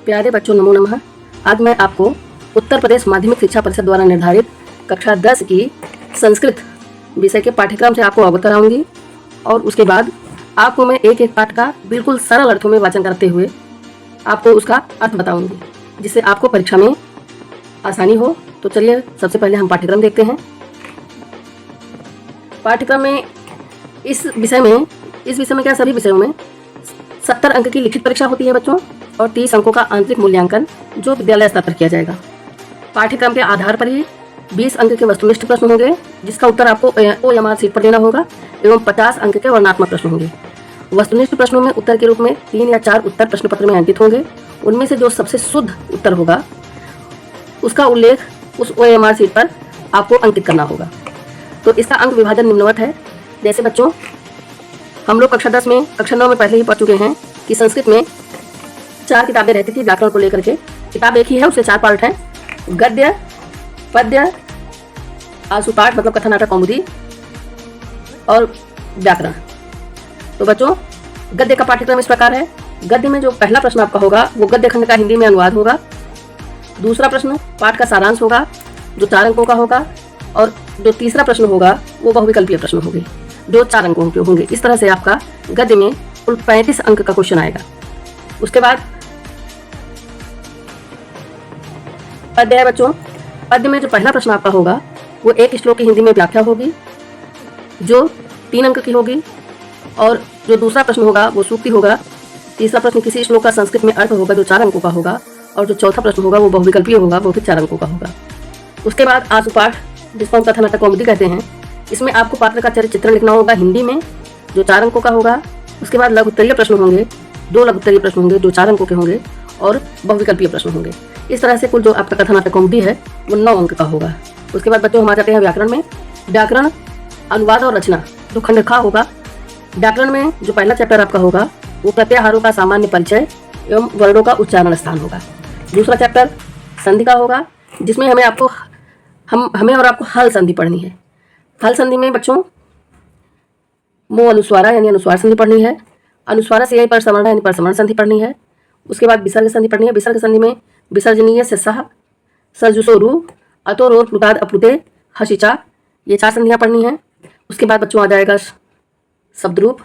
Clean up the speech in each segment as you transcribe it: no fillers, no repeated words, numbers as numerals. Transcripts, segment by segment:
प्यारे बच्चों, नमो नमः। आज मैं आपको उत्तर प्रदेश माध्यमिक शिक्षा परिषद द्वारा निर्धारित कक्षा 10 की संस्कृत विषय के पाठ्यक्रम से आपको अवगत कराऊंगी और उसके बाद आपको मैं एक एक पाठ का बिल्कुल सरल अर्थों में वाचन करते हुए आपको उसका अर्थ बताऊंगी, जिससे आपको परीक्षा में आसानी हो। तो चलिए सबसे पहले हम पाठ्यक्रम देखते हैं। पाठ्यक्रम में इस विषय में क्या सभी विषयों में 70 अंक की लिखित परीक्षा होती है बच्चों, और 30 अंकों का आंतरिक मूल्यांकन जो विद्यालय स्तर पर किया जाएगा। पाठ्यक्रम के आधार पर ही 20 अंक के वस्तुनिष्ठ प्रश्न होंगे, जिसका उत्तर आपको OMR शीट पर देना होगा, एवं 50 अंक के वर्णनात्मक प्रश्न होंगे। वस्तुनिष्ठ प्रश्नों में उत्तर के रूप में 3 या 4 उत्तर प्रश्न पत्र में अंकित होंगे। उनमें से जो सबसे शुद्ध उत्तर होगा उसका उल्लेख उस OMR शीट पर आपको अंकित करना होगा। तो इसका अंक विभाजन निम्नवत है। जैसे बच्चों, हम लोग कक्षा 10 में, कक्षा 9 में पहले ही पढ़ चुके हैं कि संस्कृत में 4 किताबें रहती थी व्याकरण को लेकर के। किताब एक ही है, उसके 4 पार्ट हैं: गद्य, पद्य, आशुपाठ मतलब कथा नाटक कौमुदी, और व्याकरण। तो बच्चों, गद्य का पाठ्यक्रम इस प्रकार है। गद्य में जो पहला प्रश्न आपका होगा वो गद्य खंड का हिंदी में अनुवाद होगा। दूसरा प्रश्न पाठ का सारांश होगा जो 4 अंकों का होगा, और जो तीसरा प्रश्न होगा वो बहुविकल्पीय प्रश्न होंगे जो 4 अंकों के होंगे। इस तरह से आपका गद्य में कुल 35 अंक का क्वेश्चन आएगा। उसके बाद पद्य है बच्चों। पद्य में जो पहला प्रश्न आपका होगा वो एक श्लोक की हिंदी में व्याख्या होगी जो 3 अंक की होगी, और जो दूसरा प्रश्न होगा वो सूक्ति होगा। तीसरा प्रश्न किसी श्लोक का संस्कृत में अर्थ होगा जो 4 अंकों का होगा, और जो चौथा प्रश्न होगा वो बहुविकल्पीय होगा, वो भी 4 अंकों का होगा। उसके बाद आशुपाठ, जिसको हम कथा नाटक कौमुदी कहते हैं, इसमें आपको पात्र का चरित्र चित्रण लिखना होगा हिंदी में, जो 4 अंकों का होगा। उसके बाद लघुत्तरीय प्रश्न होंगे, 2 लघुत्तरीय प्रश्न होंगे जो 4 अंकों के होंगे, और बहुविकल्पीय प्रश्न होंगे। इस तरह से कुल जो आपका कथा नाटक कौमुदी है वो 9 अंक का होगा। उसके बाद बच्चों हम आ जाते हैं व्याकरण में। व्याकरण, अनुवाद और रचना जो खंड खा होगा। व्याकरण में जो पहला चैप्टर आपका होगा वो प्रत्याहारों का सामान्य परिचय एवं वर्णों का उच्चारण स्थान होगा। दूसरा चैप्टर संधि का होगा, जिसमें हमें और आपको हल संधि पढ़नी है। हल संधि में बच्चों मो अनुस्वारा यानी अनुस्वार संधि पढ़नी है। अनुस्वारा से पर समर्ण यानी परसमर्ण संधि पढ़नी है। उसके बाद विसर्ग संधि पढ़नी है। विसर्ग संधि में विसर्जनीय से सह, सजुसोरु, अतोरोर, प्लुताद, अप्लुते, हशिचा, ये 4 संधियाँ पढ़नी है। उसके बाद बच्चों आ जाएगा शब्दरूप।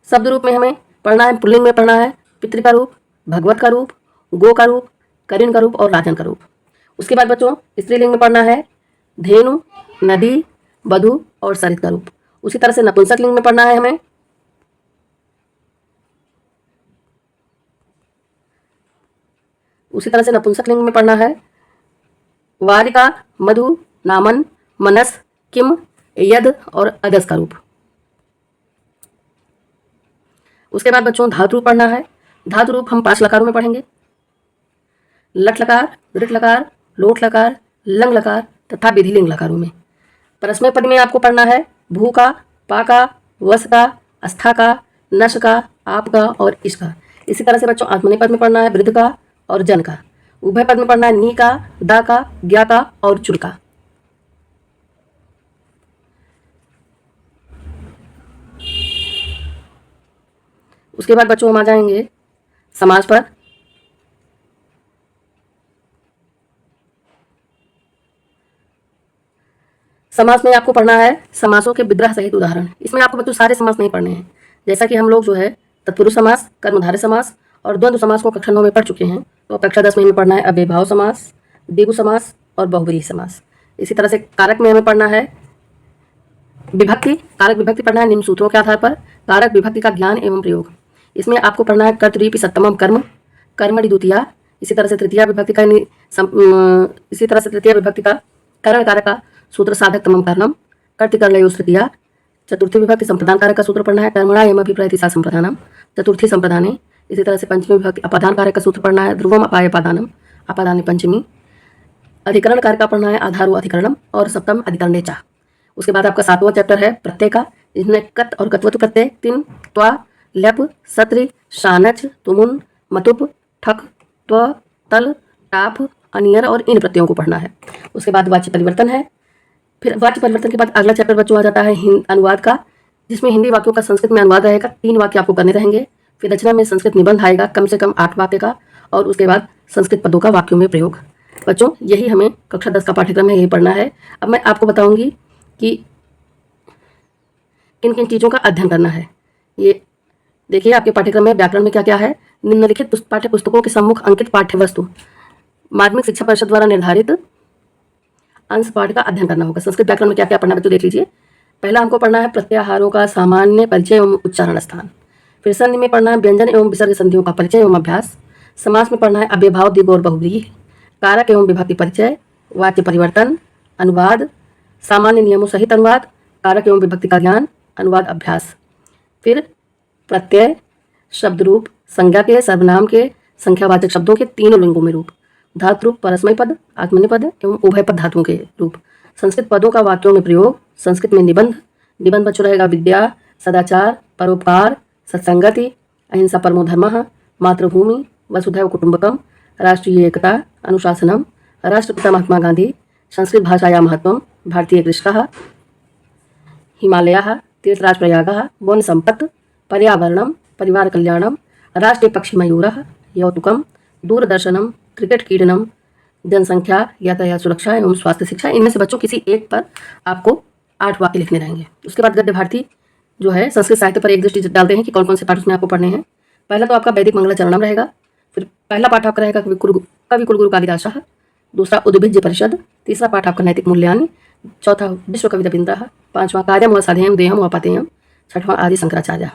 शब्दरूप में हमें पढ़ना है, पुल्लिंग में पढ़ना है पितृ का रूप, भगवत का रूप, गो का रूप, करिन का रूप और राजन का रूप। उसके बाद बच्चों स्त्रीलिंग में पढ़ना है धेनु, नदी, वधु और सरित का रूप। उसी तरह से नपुंसक लिंग में पढ़ना है हमें वारिका, मधु, नामन, मनस, किम, यद और अदस का रूप। उसके बाद बच्चों धातु रूप पढ़ना है। धातु रूप हम 5 लकारों में पढ़ेंगे: लट लकार, दृढ़ लकार, लोट लकार, लंग लकार तथा विधिलिंग लकारों में। परस्मय पद में आपको पढ़ना है भू का, पा का, वस का, अस्था का, नश का, आप का और इस का। इसी तरह से बच्चों आत्मनेय पद में पढ़ना है वृद्ध का और जन का। उभय पद में पढ़ना है नी का, दा का, ज्ञा का और चुर का। उसके बाद बच्चों हम आ जाएंगे समास पर। समास में आपको पढ़ना है समासों के विग्रह सहित उदाहरण। इसमें आपको बच्चों सारे समास नहीं पढ़ने हैं, जैसा कि हम लोग जो है तत्पुरुष समास, कर्मधारय समास और द्वंद्व समास को कक्षा 9 में पढ़ चुके हैं। तो कक्षा 10 में हमें पढ़ना है अव्ययभाव समास, द्विगु समास और बहुव्रीहि समास। इसी तरह से कारक में हमें पढ़ना है विभक्ति। कारक विभक्ति पढ़ना है निम्न सूत्रों के आधार पर। कारक विभक्ति का ज्ञान एवं प्रयोग, इसमें आपको पढ़ना है कर्तृपि सप्तमम कर्म, कर्मणि द्वितीया। इसी तरह से तृतीया विभक्ति का करण कारक का सूत्र साधक तमम कारणम, कर्तिकर्णयोः तृतीया। चतुर्थी विभक्ति संप्रदान कारक का सूत्र पढ़ना है कर्मणा यम अभिप्रयतिसा संप्रदानम, चतुर्थी संप्रदाने। इसी तरह से पंचमी विभक्ति अपादान कारक का सूत्र पढ़ना है ध्रुवम अपायपादानम, अपादाने पंचमी। अधिकरण कारक का पढ़ना है आधारो अधिकरणम और सप्तम अधिकरणे चा। उसके बाद आपका 7वां चैप्टर है प्रत्यय का, जिसमें कत और कत्वत्व प्रत्यय, तिन, त्वा, लप, सत्र, शानच, तुमुन, मतुप, ठक, त्व, तल, टाप, अनियर और इन प्रत्ययों को पढ़ना है। उसके बाद वाच्य परिवर्तन है। फिर वाच्य परिवर्तन के बाद अगला चैप्टर बच्चों आ जाता है अनुवाद का, जिसमें हिंदी वाक्यों का संस्कृत में अनुवाद रहेगा। 3 वाक्य आपको करने रहेंगे। फिर रचना में संस्कृत निबंध आएगा कम से कम 8 वाक्य का, और उसके बाद संस्कृत पदों का वाक्यों में प्रयोग। बच्चों, यही हमें कक्षा 10 का पाठ्यक्रम है, यही पढ़ना है। अब मैं आपको बताऊंगी कि किन किन चीज़ों का अध्ययन करना है। ये देखिए, आपके पाठ्यक्रम में व्याकरण में क्या क्या है। निम्नलिखित पाठ्य पुस्तकों के सम्मुख अंकित पाठ्य वस्तु माध्यमिक शिक्षा परिषद द्वारा निर्धारित अंश पाठ का अध्ययन करना होगा। संस्कृत व्याकरण में क्या क्या पढ़ना है बच्चों, देख लीजिए। पहला हमको पढ़ना है प्रत्याहारों का सामान्य परिचय एवं उच्चारण स्थान। फिर संधि में पढ़ना है व्यंजन एवं विसर्ग संधियों का परिचय एवं अभ्यास। समास में पढ़ना है अव्ययभाव, द्विगु और बहुव्रीहि, कारक एवं विभक्ति परिचय, वाच्य परिवर्तन, अनुवाद, सामान्य नियमों सहित अनुवाद, कारक एवं विभक्ति का ज्ञान, अनुवाद अभ्यास। फिर प्रत्यय, शब्द रूप, संज्ञा के, सर्वनाम के, संख्यावाचक शब्दों के तीनों लिंगों में रूप, धातु रूप, परस्मय पद, आत्मनेय पद एवं उभय पद धातुओं के रूप, संस्कृत पदों का वाक्यों में प्रयोग, संस्कृत में निबंध। निबंध बच्चों रहेगा विद्या, सदाचार, परोपकार, सत्संगति, अहिंसा परमो धर्मः, मातृभूमि, वसुधैव कुटुंबकम, राष्ट्रीय एकता, अनुशासनम, राष्ट्रपिता महात्मा गांधी, संस्कृत भाषायाः महत्वम, भारतीय कृषकाः, हिमालयाः, तीर्थराज प्रयागः, वन संपत्, पर्यावरणम, परिवार कल्याणम, राष्ट्रीय पक्षी मयूरः, यौतुकम, दूरदर्शनम, क्रिकेट क्रीडनम, जनसंख्या, यातायात सुरक्षा एवं स्वास्थ्य शिक्षा। इनमें से बच्चों किसी एक पर आपको 8 वाक्य लिखने रहेंगे। उसके बाद गद्य भारती जो है संस्कृत साहित्य पर एक दृष्टि डालते हैं कि कौन कौन से पाठ उसमें आपको पढ़ने हैं। पहला तो आपका वैदिक मंगलाचरणम रहेगा। फिर पहला पाठ आपका रहेगा कवि कुलगुरु कालिदास। दूसरा उद्भिज्य परिषद। तीसरा पाठ आपका नैतिक मूल्यानि। चौथा विश्व कवि रविन्द्रः। पांचवा कार्यम व साधेयम देहम व पातेयम। छठवां आदि शंकराचार्य।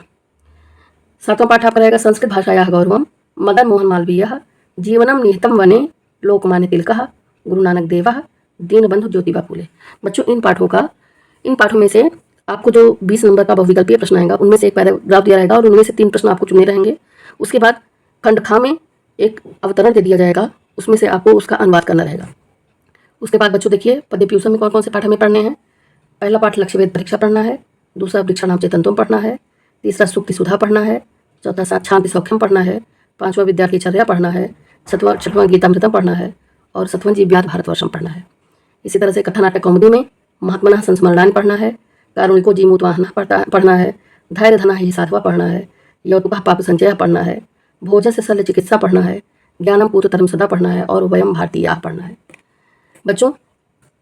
सातवां पाठ आपका रहेगा संस्कृत भाषायाः गौरवम। मदन मोहन मालवीयः। जीवनम निहितम वने। लोकमान्य तिलकः। गुरु नानक देवः। दीनबंधु ज्योतिबा फूले। बच्चों, इन पाठों में से आपको जो 20 नंबर का बहुविकल्पीय प्रश्न आएगा उनमें से एक पैराग्राफ दिया रहेगा और उनमें से 3 प्रश्न आपको चुने रहेंगे। उसके बाद खंड खा में एक अवतरण दे दिया जाएगा, उसमें से आपको उसका अनुवाद करना रहेगा। उसके बाद बच्चों देखिए, पद्य प्यूसम में कौन कौन से पाठ हमें पढ़ने हैं। पहला पाठ लक्ष्य वेद परीक्षा पढ़ना है। दूसरा वृक्षा नाम चेतनतम पढ़ना है। तीसरा सूक्ति सुधा पढ़ना है। चौथा शांति सौख्यम पढ़ना है। पांचवा विद्यार्थी चर्या पढ़ना है। छठवां गीतामृतम पढ़ना है और सतवां जीव्यात भारतवर्षम पढ़ना है। इसी तरह से कथा नाटक कौमुदी में महात्मनः संस्मरणानि पढ़ना है। कारुणिको जीमूतवाहनः पढ़ना है। धैर्य धनः हि साधवा पढ़ना है। यौतुकः पाप संचयः पढ़ना है। भोजन से शल्य चिकित्सा पढ़ना है। ज्ञानम पूर्वतरम सदा पढ़ना है और वयम भारतीयाः पढ़ना है। बच्चों,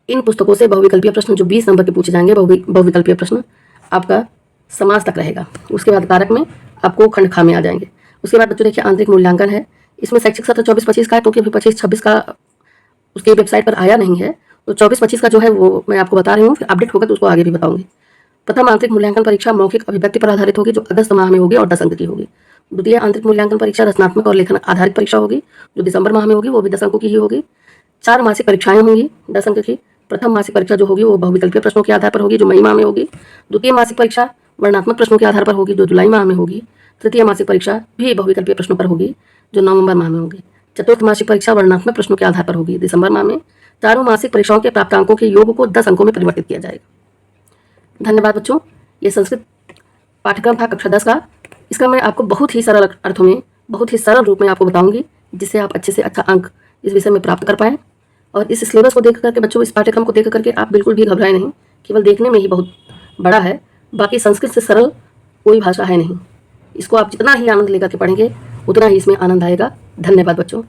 इन पुस्तकों से बहुविकल्पीय प्रश्न जो 20 नंबर के पूछे जाएंगे, बहुविकल्पीय प्रश्न आपका समास तक रहेगा। उसके बाद कारक में आपको खंड खा में आ जाएंगे। उसके बाद बच्चों देखिए, आंतरिक मूल्यांकन है। इसमें शैक्षिक सत्र 24-25 का है, क्योंकि 25-26 का उसके वेबसाइट पर आया नहीं है, तो 24-25 का जो है वो मैं आपको बता रही हूँ। फिर अपडेट होगा तो उसको आगे भी बताऊंगी। प्रथम आंतरिक मूल्यांकन परीक्षा मौखिक अभिव्यक्ति पर आधारित होगी, जो अगस्त माह में होगी और 10 अंक की होगी। द्वितीय आंतरिक मूल्यांकन परीक्षा रचनात्मक और लेखन आधारित परीक्षा होगी, जो दिसंबर माह में होगी, वो भी 10 अंकों की ही होगी। 4 मासिक परीक्षाएं होंगी 10 अंक की। प्रथम मासिक परीक्षा जो होगी वो बहुविकल्पीय प्रश्नों के आधार पर होगी, जो मई माह में होगी। द्वितीय मासिक परीक्षा वर्णनात्मक प्रश्नों के आधार पर होगी, जो जुलाई माह में होगी। तृतीय मासिक परीक्षा भी बहुविकल्पीय प्रश्नों पर होगी, जो नवंबर माह में होगी। चतुर्थ मासिक परीक्षा वर्णनात्मक प्रश्नों के आधार पर होगी, दिसंबर माह में। चारों मासिक परीक्षाओं के प्राप्तांकों के योग को 10 अंकों में परिवर्तित किया जाएगा। धन्यवाद बच्चों। ये संस्कृत पाठ्यक्रम था कक्षा 10 का। इसका मैं आपको बहुत ही सरल अर्थों में, बहुत ही सरल रूप में आपको बताऊंगी, जिससे आप अच्छे से अच्छा अंक इस विषय में प्राप्त कर पाएँ। और इस सिलेबस को देख करके बच्चों, इस पाठ्यक्रम को देख करके आप बिल्कुल भी घबराएं नहीं। केवल देखने में ही बहुत बड़ा है, बाकी संस्कृत से सरल कोई भाषा है नहीं। इसको आप जितना ही आनंद लेकर के पढ़ेंगे उतना ही इसमें आनंद आएगा। धन्यवाद बच्चों।